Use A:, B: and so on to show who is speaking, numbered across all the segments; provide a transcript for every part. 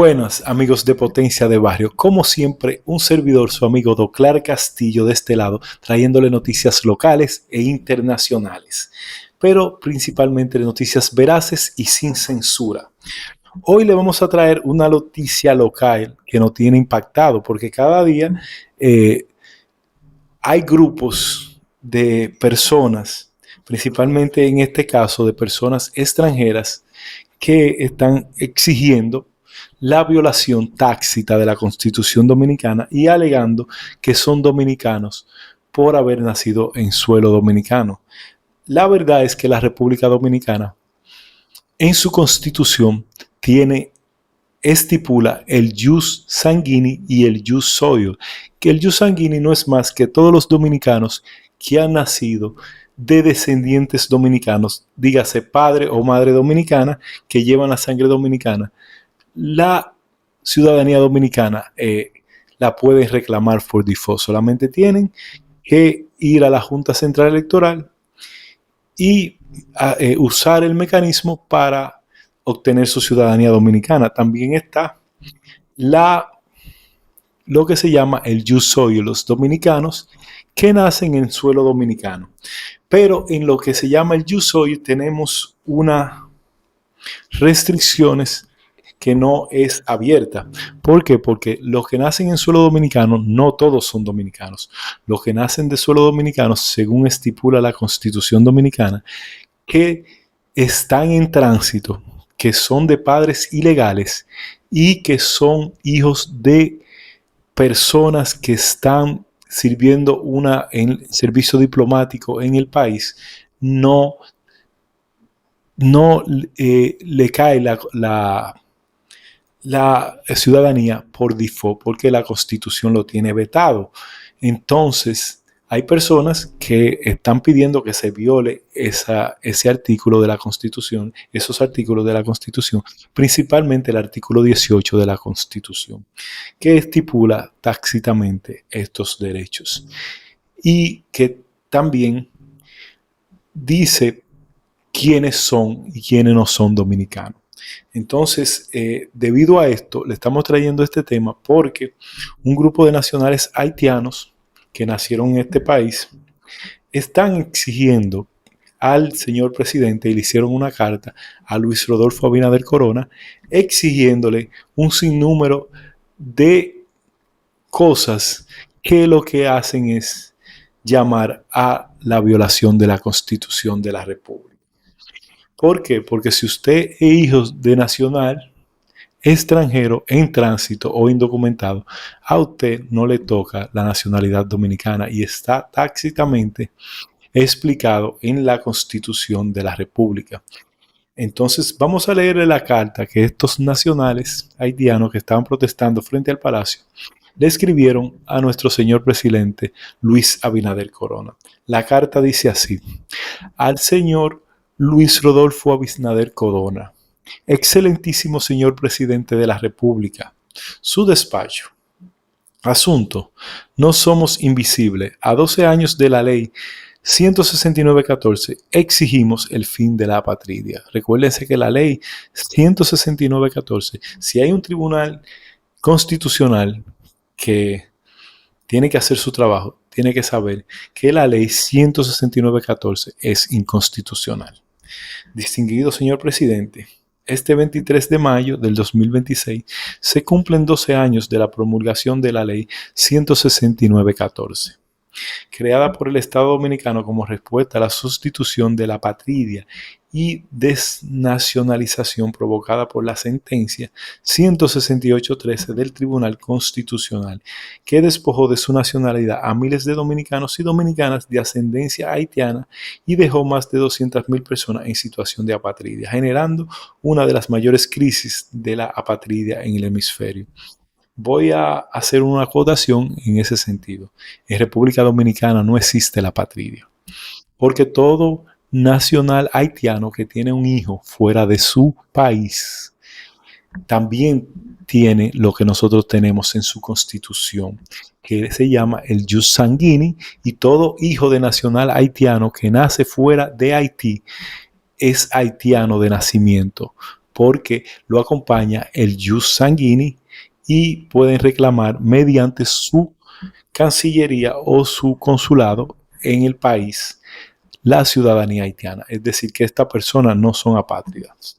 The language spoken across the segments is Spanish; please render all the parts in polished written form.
A: Buenas amigos de Potencia de Barrio, como siempre un servidor, su amigo Doclar Castillo de este lado, trayéndole noticias locales e internacionales, pero principalmente noticias veraces y sin censura. Hoy le vamos a traer una noticia local que nos tiene impactado porque cada día hay grupos de personas, principalmente en este caso de personas extranjeras, que están exigiendo la violación tácita de la Constitución Dominicana y alegando que son dominicanos por haber nacido en suelo dominicano. La verdad es que la República Dominicana en su Constitución estipula el jus sanguini y el jus soli, que el jus sanguini no es más que todos los dominicanos que han nacido de descendientes dominicanos, dígase padre o madre dominicana, que llevan la sangre dominicana. La ciudadanía dominicana la pueden reclamar por default. Solamente tienen que ir a la Junta Central Electoral y usar el mecanismo para obtener su ciudadanía dominicana. También está lo que se llama el jus soli, los dominicanos que nacen en suelo dominicano. Pero en lo que se llama el jus soli tenemos unas restricciones que no es abierta. ¿Por qué? Porque los que nacen en suelo dominicano, no todos son dominicanos. Los que nacen de suelo dominicano, según estipula la Constitución Dominicana, que están en tránsito, que son de padres ilegales y que son hijos de personas que están sirviendo en servicio diplomático en el país, no le cae la ciudadanía por default porque la Constitución lo tiene vetado. Entonces, hay personas que están pidiendo que se viole ese artículo de la Constitución, esos artículos de la Constitución, principalmente el artículo 18 de la Constitución, que estipula tácitamente estos derechos y que también dice quiénes son y quiénes no son dominicanos. Entonces, debido a esto, le estamos trayendo este tema porque un grupo de nacionales haitianos que nacieron en este país están exigiendo al señor presidente y le hicieron una carta a Luis Rodolfo Abinader Corona exigiéndole un sinnúmero de cosas que lo que hacen es llamar a la violación de la Constitución de la República. ¿Por qué? Porque si usted es hijo de nacional extranjero en tránsito o indocumentado, a usted no le toca la nacionalidad dominicana y está tácitamente explicado en la Constitución de la República. Entonces vamos a leerle la carta que estos nacionales haitianos que estaban protestando frente al Palacio le escribieron a nuestro señor presidente Luis Abinader Corona. La carta dice así: al señor Luis Rodolfo Abinader Corona, excelentísimo señor presidente de la República, su despacho. Asunto: no somos invisibles. A 12 años de la ley 169-14 exigimos el fin de la apatridia. Recuérdense que la ley 169-14, si hay un tribunal constitucional que tiene que hacer su trabajo, tiene que saber que la ley 169-14 es inconstitucional. Distinguido señor presidente, este 23 de mayo del 2026 se cumplen 12 años de la promulgación de la ley 169-14, creada por el Estado Dominicano como respuesta a la sustitución de la apatridia y desnacionalización provocada por la sentencia 168-13 del Tribunal Constitucional, que despojó de su nacionalidad a miles de dominicanos y dominicanas de ascendencia haitiana y dejó más de 200,000 personas en situación de apatridia, generando una de las mayores crisis de la apatridia en el hemisferio. Voy a hacer una acotación en ese sentido. En República Dominicana no existe la apatridia, porque todo nacional haitiano que tiene un hijo fuera de su país también tiene lo que nosotros tenemos en su Constitución, que se llama el jus sanguini, y todo hijo de nacional haitiano que nace fuera de Haití es haitiano de nacimiento, porque lo acompaña el jus sanguinis y pueden reclamar mediante su cancillería o su consulado en el país la ciudadanía haitiana. Es decir, que estas personas no son apátridas.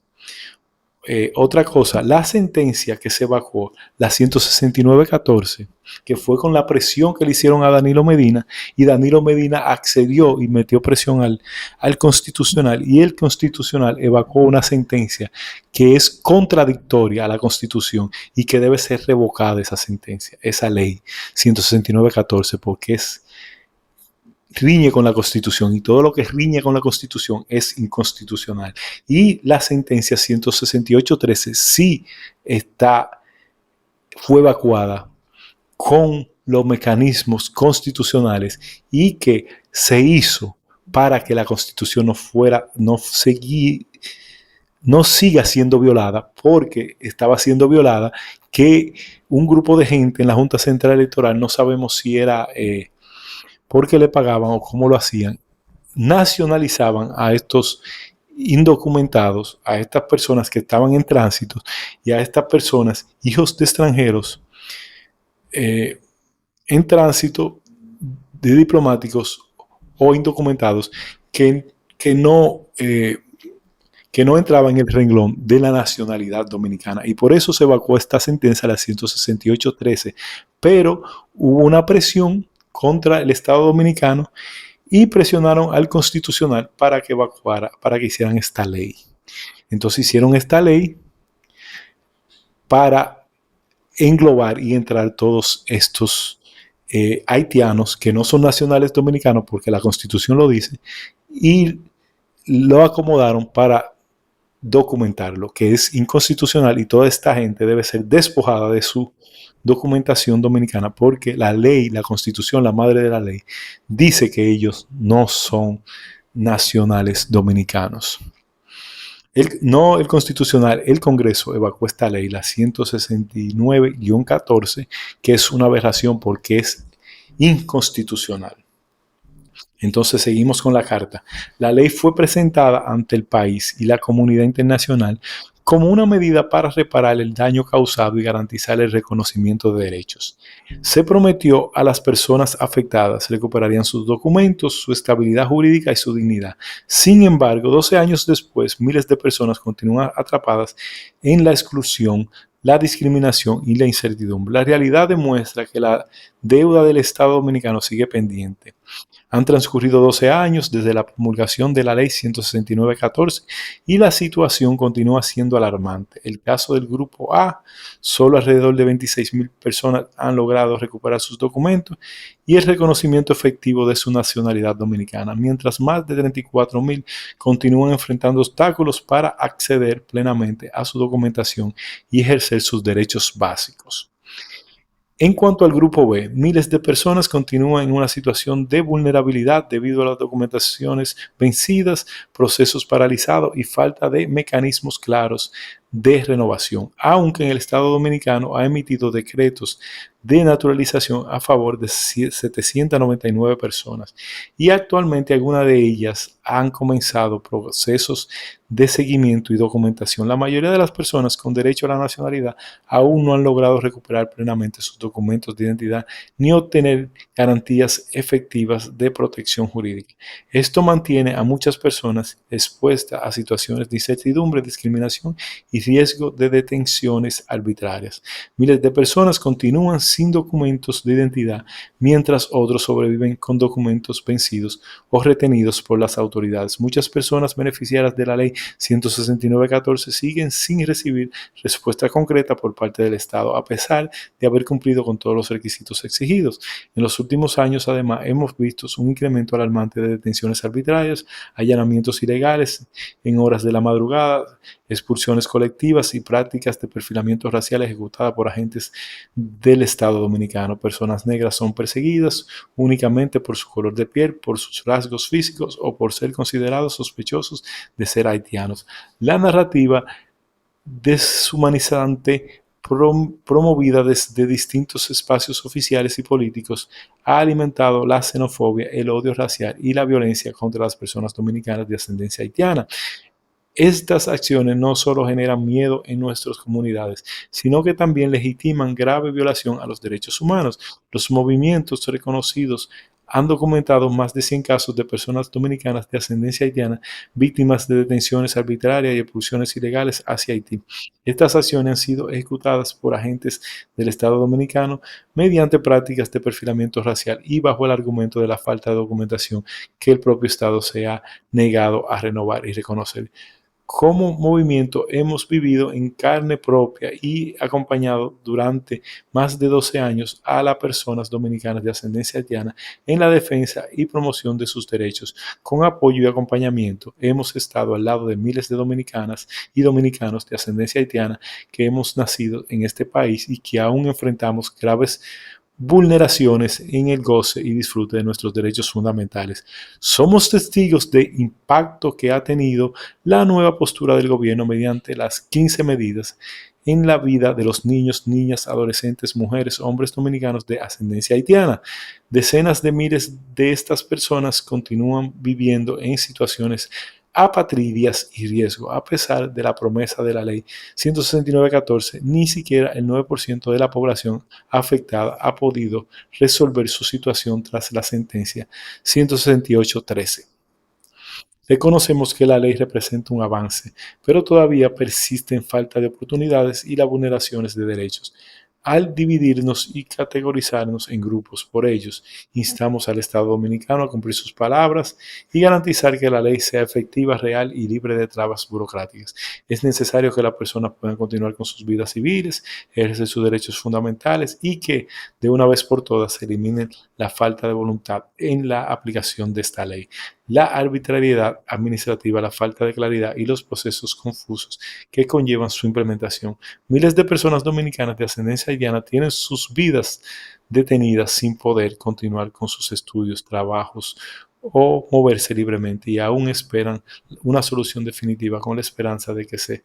A: Otra cosa, la sentencia que se evacuó, la 169-14, que fue con la presión que le hicieron a Danilo Medina, y Danilo Medina accedió y metió presión al Constitucional, y el Constitucional evacuó una sentencia que es contradictoria a la Constitución y que debe ser revocada esa sentencia, esa ley 169-14, porque riñe con la Constitución, y todo lo que riñe con la Constitución es inconstitucional. Y la sentencia 168-13 sí fue evacuada con los mecanismos constitucionales y que se hizo para que la Constitución no siga siendo violada, porque estaba siendo violada, que un grupo de gente en la Junta Central Electoral, no sabemos si era porque le pagaban o cómo lo hacían, nacionalizaban a estos indocumentados, a estas personas que estaban en tránsito, y a estas personas, hijos de extranjeros, en tránsito, de diplomáticos o indocumentados que no entraban en el renglón de la nacionalidad dominicana. Y por eso se evacuó esta sentencia, la 168-13. Pero hubo una presión contra el Estado dominicano y presionaron al Constitucional para que evacuara, para que hicieran esta ley. Entonces hicieron esta ley para englobar y entrar todos estos haitianos que no son nacionales dominicanos, porque la Constitución lo dice, y lo acomodaron para documentarlo, que es inconstitucional, y toda esta gente debe ser despojada de su documentación dominicana, porque la ley, la Constitución, la madre de la ley, dice que ellos no son nacionales dominicanos. No el Constitucional, el Congreso evacuó esta ley, la 169-14, que es una aberración porque es inconstitucional. Entonces seguimos con la carta. La ley fue presentada ante el país y la comunidad internacional como una medida para reparar el daño causado y garantizar el reconocimiento de derechos. Se prometió a las personas afectadas recuperarían sus documentos, su estabilidad jurídica y su dignidad. Sin embargo, 12 años después, miles de personas continúan atrapadas en la exclusión, la discriminación y la incertidumbre. La realidad demuestra que la deuda del Estado dominicano sigue pendiente. Han transcurrido 12 años desde la promulgación de la Ley 169-14 y la situación continúa siendo alarmante. El caso del Grupo A, solo alrededor de 26,000 personas han logrado recuperar sus documentos y el reconocimiento efectivo de su nacionalidad dominicana, mientras más de 34,000 continúan enfrentando obstáculos para acceder plenamente a su documentación y ejercer sus derechos básicos. En cuanto al Grupo B, miles de personas continúan en una situación de vulnerabilidad debido a las documentaciones vencidas, procesos paralizados y falta de mecanismos claros de renovación, aunque en el Estado Dominicano ha emitido decretos de naturalización a favor de 799 personas y actualmente algunas de ellas han comenzado procesos de seguimiento y documentación. La mayoría de las personas con derecho a la nacionalidad aún no han logrado recuperar plenamente sus documentos de identidad ni obtener garantías efectivas de protección jurídica. Esto mantiene a muchas personas expuestas a situaciones de incertidumbre, discriminación y riesgo de detenciones arbitrarias. Miles de personas continúan sin documentos de identidad, mientras otros sobreviven con documentos vencidos o retenidos por las autoridades. Muchas personas beneficiarias de la Ley 169-14 siguen sin recibir respuesta concreta por parte del Estado, a pesar de haber cumplido con todos los requisitos exigidos. En los últimos años, además, hemos visto un incremento alarmante de detenciones arbitrarias, allanamientos ilegales en horas de la madrugada, expulsiones colectivas y prácticas de perfilamiento racial ejecutadas por agentes del Estado dominicano. Personas negras son perseguidas únicamente por su color de piel, por sus rasgos físicos o por ser considerados sospechosos de ser haitianos. La narrativa deshumanizante promovida desde distintos espacios oficiales y políticos ha alimentado la xenofobia, el odio racial y la violencia contra las personas dominicanas de ascendencia haitiana. Estas acciones no solo generan miedo en nuestras comunidades, sino que también legitiman grave violación a los derechos humanos. Los movimientos reconocidos han documentado más de 100 casos de personas dominicanas de ascendencia haitiana víctimas de detenciones arbitrarias y expulsiones ilegales hacia Haití. Estas acciones han sido ejecutadas por agentes del Estado dominicano mediante prácticas de perfilamiento racial y bajo el argumento de la falta de documentación que el propio Estado se ha negado a renovar y reconocer. Como movimiento hemos vivido en carne propia y acompañado durante más de 12 años a las personas dominicanas de ascendencia haitiana en la defensa y promoción de sus derechos. Con apoyo y acompañamiento hemos estado al lado de miles de dominicanas y dominicanos de ascendencia haitiana que hemos nacido en este país y que aún enfrentamos graves vulneraciones en el goce y disfrute de nuestros derechos fundamentales. Somos testigos del impacto que ha tenido la nueva postura del gobierno mediante las 15 medidas en la vida de los niños, niñas, adolescentes, mujeres, hombres dominicanos de ascendencia haitiana. Decenas de miles de estas personas continúan viviendo en situaciones apatridias y riesgo, a pesar de la promesa de la ley 169.14, ni siquiera el 9% de la población afectada ha podido resolver su situación tras la sentencia 168.13. Reconocemos que la ley representa un avance, pero todavía persisten falta de oportunidades y las vulneraciones de derechos. Al dividirnos y categorizarnos en grupos por ellos, instamos al Estado dominicano a cumplir sus palabras y garantizar que la ley sea efectiva, real y libre de trabas burocráticas. Es necesario que las personas puedan continuar con sus vidas civiles, ejercer sus derechos fundamentales y que de una vez por todas se elimine la falta de voluntad en la aplicación de esta ley. La arbitrariedad administrativa, la falta de claridad y los procesos confusos que conllevan su implementación. Miles de personas dominicanas de ascendencia haitiana tienen sus vidas detenidas sin poder continuar con sus estudios, trabajos o moverse libremente y aún esperan una solución definitiva con la esperanza de que se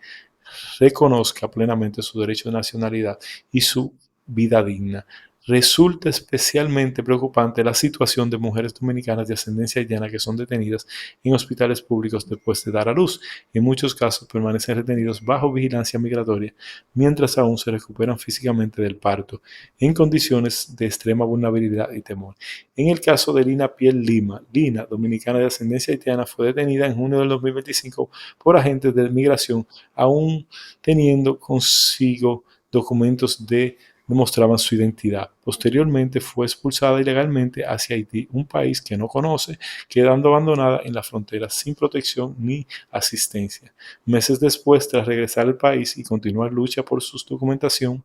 A: reconozca plenamente su derecho de nacionalidad y su vida digna. Resulta especialmente preocupante la situación de mujeres dominicanas de ascendencia haitiana que son detenidas en hospitales públicos después de dar a luz. En muchos casos permanecen retenidos bajo vigilancia migratoria mientras aún se recuperan físicamente del parto, en condiciones de extrema vulnerabilidad y temor. En el caso de Lina Piel Lima, Lina, dominicana de ascendencia haitiana, fue detenida en junio del 2025 por agentes de migración, aún teniendo consigo documentos que demostraban su identidad. Posteriormente fue expulsada ilegalmente hacia Haití, un país que no conoce, quedando abandonada en la frontera sin protección ni asistencia. Meses después, tras regresar al país y continuar lucha por su documentación,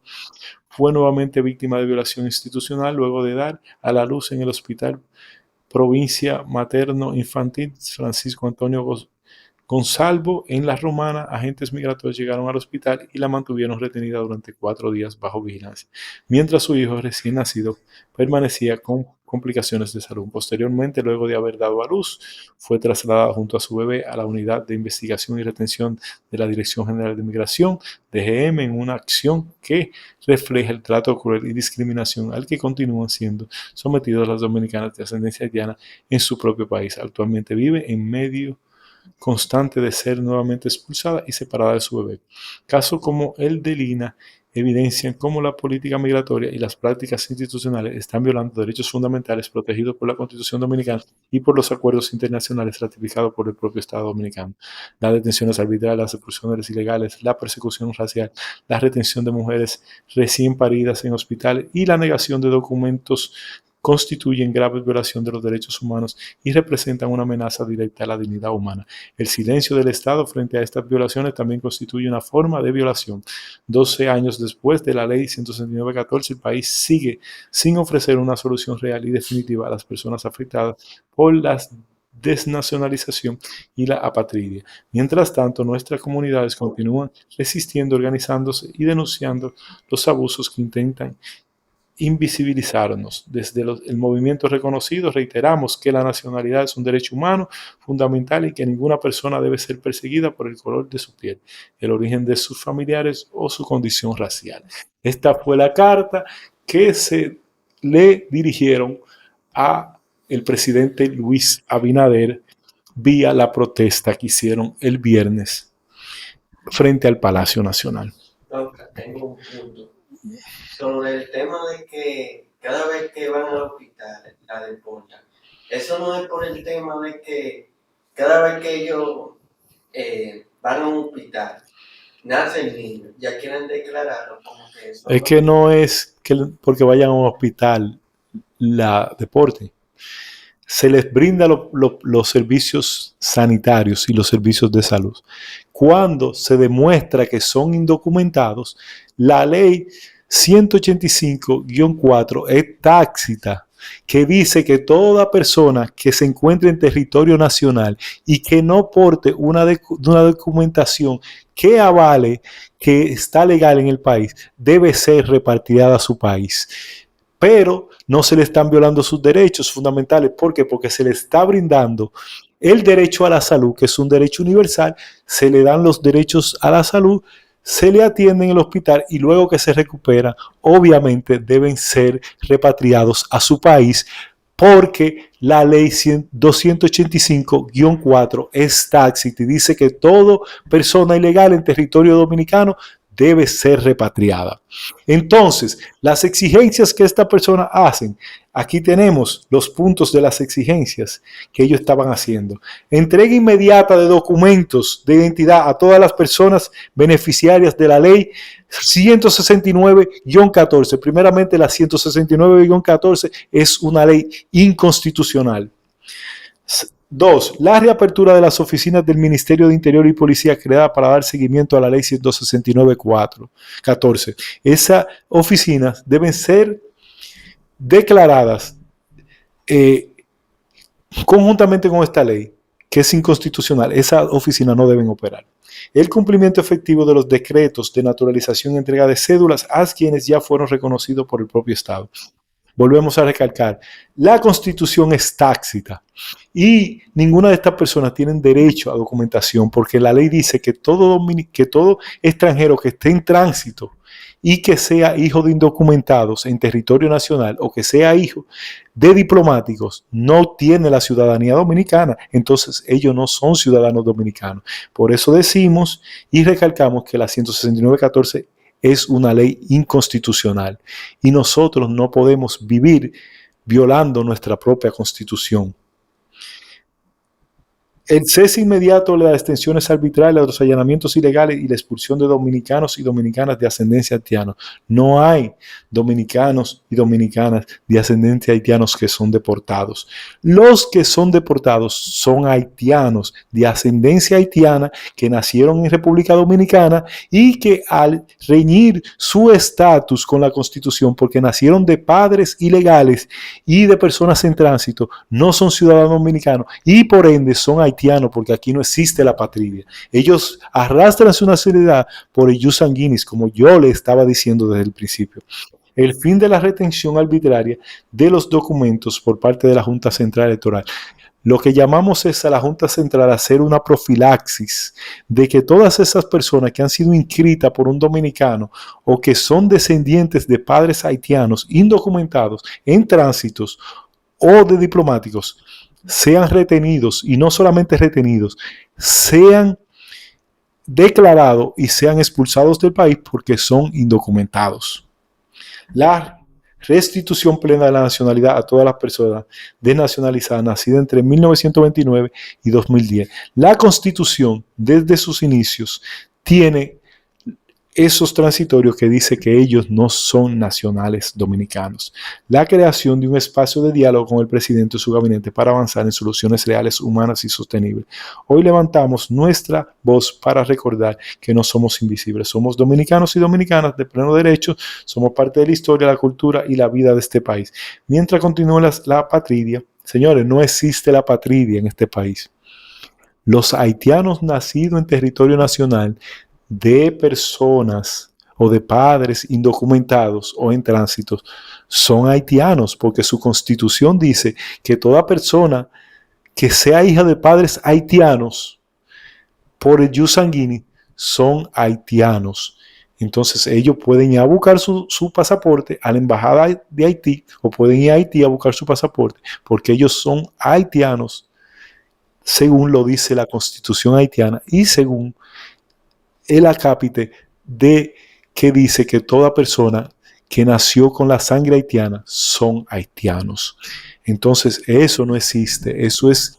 A: fue nuevamente víctima de violación institucional luego de dar a la luz en el Hospital Provincia Materno Infantil Francisco Antonio Gonsalvo, en La Romana, agentes migratorios llegaron al hospital y la mantuvieron retenida durante 4 días bajo vigilancia, mientras su hijo recién nacido permanecía con complicaciones de salud. Posteriormente, luego de haber dado a luz, fue trasladada junto a su bebé a la Unidad de Investigación y Retención de la Dirección General de Migración, DGM, en una acción que refleja el trato cruel y discriminación al que continúan siendo sometidos las dominicanas de ascendencia haitiana en su propio país. Actualmente vive en medio constante de ser nuevamente expulsada y separada de su bebé. Casos como el de Lina evidencian cómo la política migratoria y las prácticas institucionales están violando derechos fundamentales protegidos por la Constitución Dominicana y por los acuerdos internacionales ratificados por el propio Estado Dominicano. Las detenciones arbitrarias, las expulsiones ilegales, la persecución racial, la retención de mujeres recién paridas en hospitales y la negación de documentos constituyen grave violación de los derechos humanos y representan una amenaza directa a la dignidad humana. El silencio del Estado frente a estas violaciones también constituye una forma de violación. 12 años después de la ley 169.14, el país sigue sin ofrecer una solución real y definitiva a las personas afectadas por la desnacionalización y la apatridia. Mientras tanto, nuestras comunidades continúan resistiendo, organizándose y denunciando los abusos que intentan invisibilizarnos. Desde el movimiento reconocido reiteramos que la nacionalidad es un derecho humano fundamental y que ninguna persona debe ser perseguida por el color de su piel, el origen de sus familiares o su condición racial. Esta fue la carta que se le dirigieron a el presidente Luis Abinader vía la protesta que hicieron el viernes frente al Palacio Nacional.
B: Doctor, tengo un punto sobre el tema de que cada vez que van al hospital la deportan. Eso no es por el tema de que cada vez que ellos van a un hospital, nace el niño, ya quieren declararlo como que eso.
A: Es que no es que porque vayan a un hospital la deporte. Se les brinda los servicios sanitarios y los servicios de salud. Cuando se demuestra que son indocumentados, la ley 185-4 es tácita, que dice que toda persona que se encuentre en territorio nacional y que no porte una documentación que avale que está legal en el país, debe ser repatriada a su país. Pero no se le están violando sus derechos fundamentales. ¿Por qué? Porque se le está brindando el derecho a la salud, que es un derecho universal, se le dan los derechos a la salud, se le atiende en el hospital y luego que se recupera, obviamente deben ser repatriados a su país porque la ley 285-4 es tácita y dice que toda persona ilegal en territorio dominicano debe ser repatriada. Entonces, las exigencias que esta persona hacen, aquí tenemos los puntos de las exigencias que ellos estaban haciendo. Entrega inmediata de documentos de identidad a todas las personas beneficiarias de la ley 169-14. Primeramente, la 169-14 es una ley inconstitucional. 2. La reapertura de las oficinas del Ministerio de Interior y Policía creada para dar seguimiento a la ley 169-14. Esas oficinas deben ser declaradas conjuntamente con esta ley, que es inconstitucional. Esas oficinas no deben operar. El cumplimiento efectivo de los decretos de naturalización y entrega de cédulas a quienes ya fueron reconocidos por el propio Estado. Volvemos a recalcar, la Constitución es tácita y ninguna de estas personas tienen derecho a documentación porque la ley dice que todo extranjero que esté en tránsito y que sea hijo de indocumentados en territorio nacional o que sea hijo de diplomáticos no tiene la ciudadanía dominicana, entonces ellos no son ciudadanos dominicanos. Por eso decimos y recalcamos que la 169-14 es una ley inconstitucional y nosotros no podemos vivir violando nuestra propia constitución. El cese inmediato de las detenciones arbitrarias, de los allanamientos ilegales y la expulsión de dominicanos y dominicanas de ascendencia haitiana. No hay dominicanos y dominicanas de ascendencia haitianos que son deportados. Los que son deportados son haitianos de ascendencia haitiana que nacieron en República Dominicana y que al reñir su estatus con la Constitución, porque nacieron de padres ilegales y de personas en tránsito, no son ciudadanos dominicanos y por ende son haitianos porque aquí no existe la patria. Ellos arrastran su nacionalidad por el jus sanguinis, como yo le estaba diciendo desde el principio. El fin de la retención arbitraria de los documentos por parte de la Junta Central Electoral. Lo que llamamos es a la Junta Central a hacer una profilaxis de que todas esas personas que han sido inscritas por un dominicano o que son descendientes de padres haitianos indocumentados en tránsitos o de diplomáticos sean retenidos y no solamente retenidos, sean declarados y sean expulsados del país porque son indocumentados. La restitución plena de la nacionalidad a todas las personas desnacionalizadas nacidas entre 1929 y 2010. La Constitución, desde sus inicios, tiene esos transitorios que dice que ellos no son nacionales dominicanos. La creación de un espacio de diálogo con el presidente y su gabinete para avanzar en soluciones reales, humanas y sostenibles. Hoy levantamos nuestra voz para recordar que no somos invisibles. Somos dominicanos y dominicanas de pleno derecho, somos parte de la historia, la cultura y la vida de este país. Mientras continúe la patria, señores, no existe la patria en este país. Los haitianos nacidos en territorio nacional de personas o de padres indocumentados o en tránsito son haitianos porque su constitución dice que toda persona que sea hija de padres haitianos por el jus sanguinis son haitianos. Entonces ellos pueden ir a buscar su pasaporte a la embajada de Haití o pueden ir a Haití a buscar su pasaporte porque ellos son haitianos según lo dice la constitución haitiana y según el acápite de que dice que toda persona que nació con la sangre haitiana son haitianos. Entonces, eso no existe. Eso es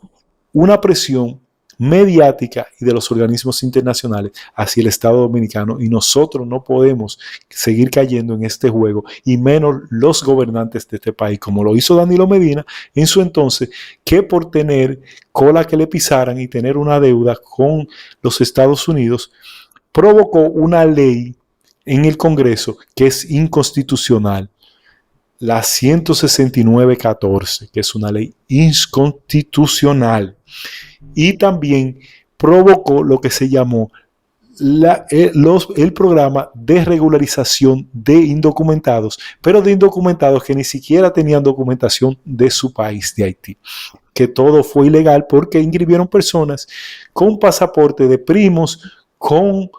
A: una presión mediática y de los organismos internacionales hacia el Estado Dominicano, y nosotros no podemos seguir cayendo en este juego, y menos los gobernantes de este país, como lo hizo Danilo Medina en su entonces, que por tener cola que le pisaran y tener una deuda con los Estados Unidos, provocó una ley en el Congreso que es inconstitucional, la 169-14, que es una ley inconstitucional, y también provocó lo que se llamó el programa de regularización de indocumentados, pero de indocumentados que ni siquiera tenían documentación de su país, de Haití, que todo fue ilegal porque inscribieron personas con pasaporte de primos, con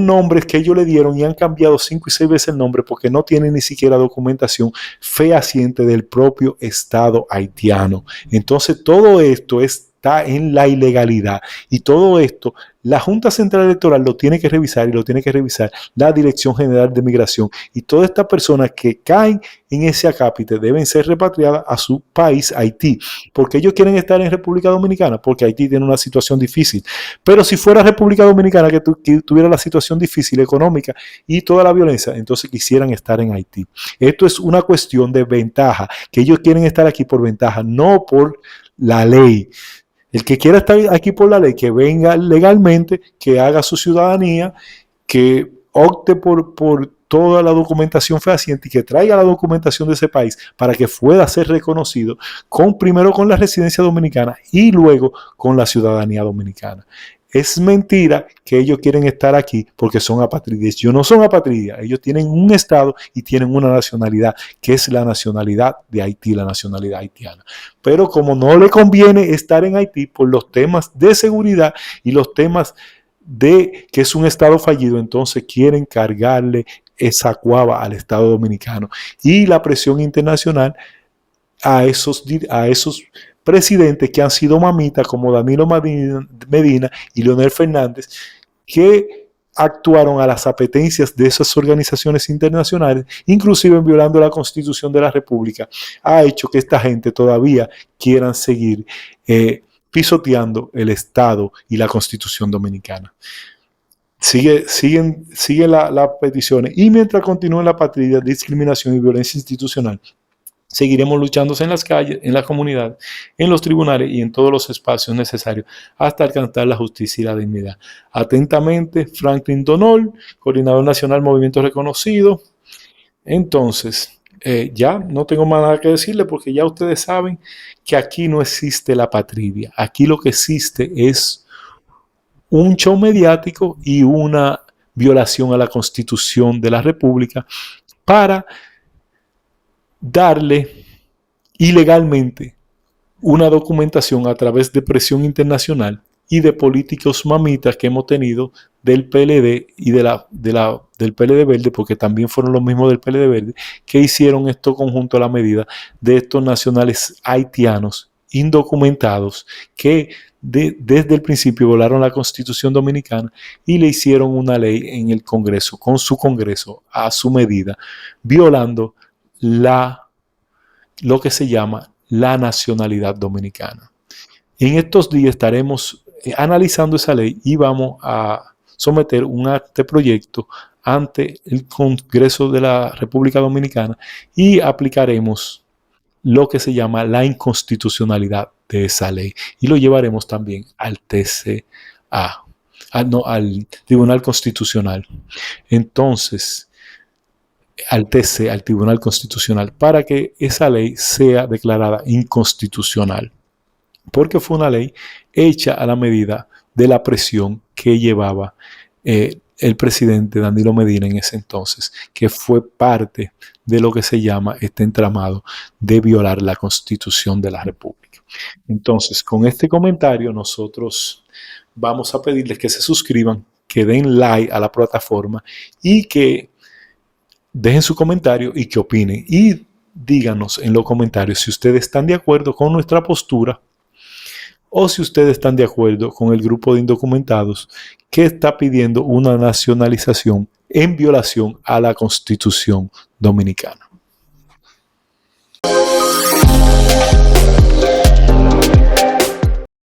A: nombres que ellos le dieron, y han cambiado 5 y 6 veces el nombre porque no tienen ni siquiera documentación fehaciente del propio Estado haitiano. Entonces todo esto está en la ilegalidad, y todo esto la Junta Central Electoral lo tiene que revisar, y lo tiene que revisar la Dirección General de Migración, y todas estas personas que caen en ese acápite deben ser repatriadas a su país, Haití, porque ellos quieren estar en República Dominicana porque Haití tiene una situación difícil. Pero si fuera República Dominicana que tuviera la situación difícil económica y toda la violencia, entonces quisieran estar en Haití. Esto es una cuestión de ventaja, que ellos quieren estar aquí por ventaja, no por la ley. El que quiera estar aquí por la ley, que venga legalmente, que haga su ciudadanía, que opte por toda la documentación fehaciente y que traiga la documentación de ese país para que pueda ser reconocido primero con la residencia dominicana y luego con la ciudadanía dominicana. Es mentira que ellos quieren estar aquí porque son apátridas. Ellos no son apátridas, ellos tienen un estado y tienen una nacionalidad, que es la nacionalidad de Haití, la nacionalidad haitiana. Pero como no le conviene estar en Haití por los temas de seguridad y los temas de que es un estado fallido, entonces quieren cargarle esa cuava al Estado Dominicano. Y la presión internacional a esos presidentes que han sido mamitas, como Danilo Medina y Leonel Fernández, que actuaron a las apetencias de esas organizaciones internacionales, inclusive violando la Constitución de la República, ha hecho que esta gente todavía quieran seguir pisoteando el Estado y la Constitución dominicana. Siguen las peticiones, y mientras continúe la apatría, discriminación y violencia institucional, seguiremos luchando en las calles, en la comunidad, en los tribunales y en todos los espacios necesarios hasta alcanzar la justicia y la dignidad. Atentamente, Franklin Donol, Coordinador Nacional Movimiento Reconocido. Entonces, ya no tengo más nada que decirle, porque ya ustedes saben que aquí no existe la patria. Aquí lo que existe es un show mediático y una violación a la Constitución de la República para darle ilegalmente una documentación a través de presión internacional y de políticos mamitas que hemos tenido del PLD y del PLD Verde, porque también fueron los mismos del PLD Verde, que hicieron esto conjunto a la medida de estos nacionales haitianos indocumentados que desde el principio violaron la Constitución dominicana y le hicieron una ley en el Congreso, con su Congreso, a su medida, violando lo que se llama la nacionalidad dominicana. En estos días estaremos analizando esa ley y vamos a someter un anteproyecto ante el Congreso de la República Dominicana y aplicaremos lo que se llama la inconstitucionalidad de esa ley, y lo llevaremos también al TCA, al Tribunal Constitucional. Entonces, al TC, al Tribunal Constitucional, para que esa ley sea declarada inconstitucional, porque fue una ley hecha a la medida de la presión que llevaba el presidente Danilo Medina en ese entonces, que fue parte de lo que se llama este entramado de violar la Constitución de la República. Entonces, con este comentario nosotros vamos a pedirles que se suscriban, que den like a la plataforma y que dejen su comentario y que opinen. Y díganos en los comentarios si ustedes están de acuerdo con nuestra postura o si ustedes están de acuerdo con el grupo de indocumentados que está pidiendo una nacionalización en violación a la Constitución dominicana.